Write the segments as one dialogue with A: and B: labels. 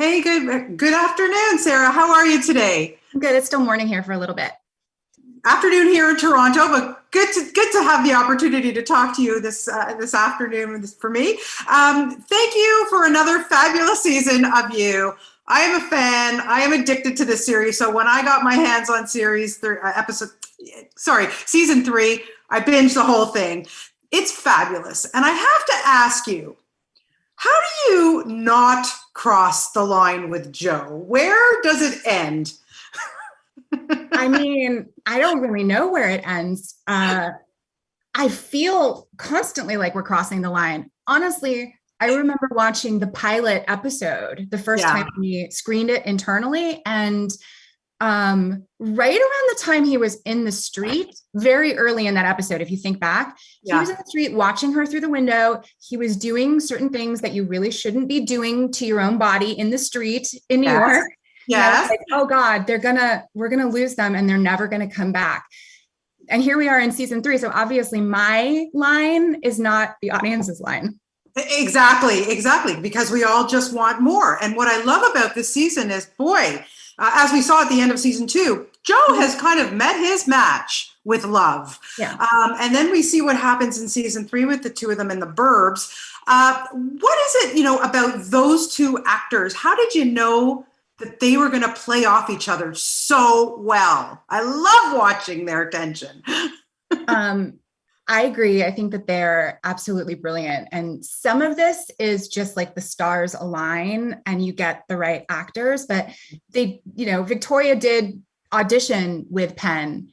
A: Hey, good afternoon, Sarah. How are you today?
B: Good. It's still morning here for a little bit.
A: Afternoon here in Toronto, but good to have the opportunity to talk to you this afternoon for me. Thank you for another fabulous season of You. I am a fan. I am addicted to this series. So when I got my hands on season 3, I binged the whole thing. It's fabulous, and I have to ask you, how do you not cross the line with Joe? Where does it end?
B: I mean, I don't really know where it ends. I feel constantly like we're crossing the line. Honestly, I remember watching the pilot episode the first time we screened it internally. And right around the time he was in the street, very early in that episode, if you think back, he was in the street watching her through the window. He was doing certain things that you really shouldn't be doing to your own body in the street in New York.
A: Yes.
B: Like, oh God, we're gonna lose them and they're never gonna come back. And here we are in season 3. So obviously my line is not the audience's line.
A: Exactly. Because we all just want more. And what I love about this season is, as we saw at the end of season 2, Joe has kind of met his match with love.
B: Yeah.
A: And then we see what happens in season 3 with the two of them in the burbs. What is it, about those two actors? How did you know that they were going to play off each other so well? I love watching their tension.
B: I agree. I think that they're absolutely brilliant. And some of this is just like the stars align and you get the right actors, but Victoria did audition with Penn.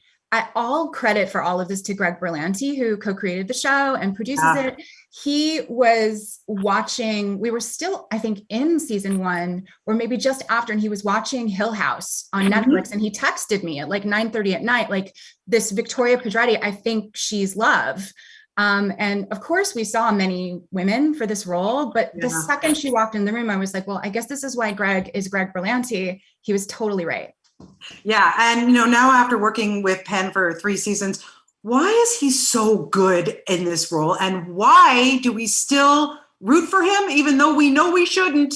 B: All credit for all of this to Greg Berlanti, who co-created the show and produces it. He was watching, we were still, I think, in season 1 or maybe just after, and he was watching Hill House on Netflix, and he texted me at like 9:30 at night, like, this Victoria Pedretti, I think she's love. And of course we saw many women for this role, but the second she walked in the room, I was like, well, I guess this is why Greg is Greg Berlanti. He was totally right.
A: Yeah. And, now after working with Penn for 3 seasons, why is he so good in this role? And why do we still root for him, even though we know we shouldn't?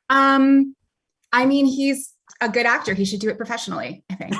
B: I mean, he's a good actor. He should do it professionally, I think.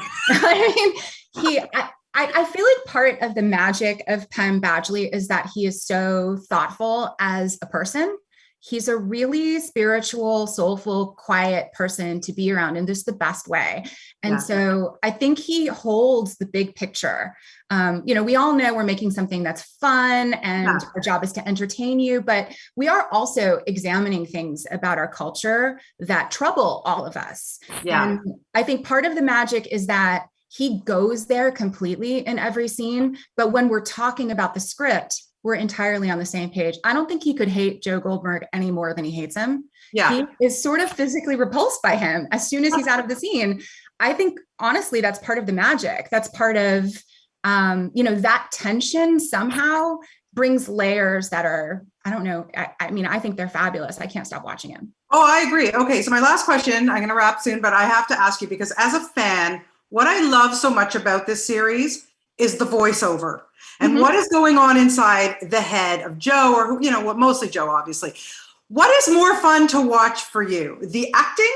B: I feel like part of the magic of Penn Badgley is that he is so thoughtful as a person. He's a really spiritual, soulful, quiet person to be around in just the best way. And so I think he holds the big picture. We all know we're making something that's fun and our job is to entertain you, but we are also examining things about our culture that trouble all of us. Yeah. And I think part of the magic is that he goes there completely in every scene. But when we're talking about the script, we're entirely on the same page. I don't think he could hate Joe Goldberg any more than he hates him. Yeah. He is sort of physically repulsed by him as soon as he's out of the scene. I think, honestly, that's part of the magic. That's part of, that tension somehow brings layers that are, I don't know. I think they're fabulous. I can't stop watching him.
A: Oh, I agree. Okay. So my last question, I'm going to wrap soon, but I have to ask you, because as a fan, what I love so much about this series is the voiceover and what is going on inside the head of Joe, or mostly Joe, obviously. What is more fun to watch for you, the acting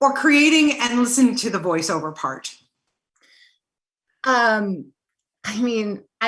A: or creating and listening to the voiceover part?
B: I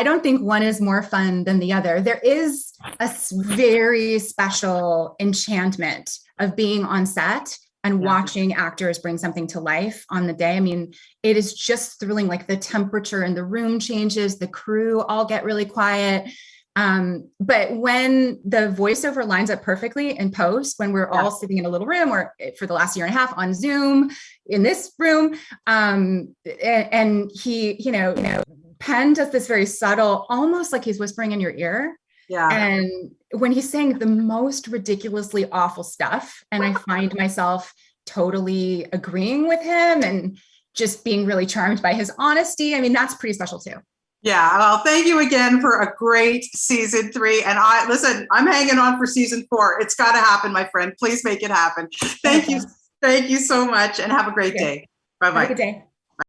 B: don't think one is more fun than the other. There is a very special enchantment of being on set and watching actors bring something to life on the day. I mean, it is just thrilling. Like, the temperature in the room changes, the crew all get really quiet. But when the voiceover lines up perfectly in post, when we're all sitting in a little room, or for the last year and a half on Zoom in this room, and he, Penn does this very subtle, almost like he's whispering in your ear. Yeah. And when he's saying the most ridiculously awful stuff, and I find myself totally agreeing with him and just being really charmed by his honesty, that's pretty special too.
A: Yeah. Well, thank you again for a great season 3. And I'm hanging on for season 4. It's got to happen, my friend. Please make it happen. Thank you. Thank you so much, and have a great day. Bye-bye.
B: Have a good day.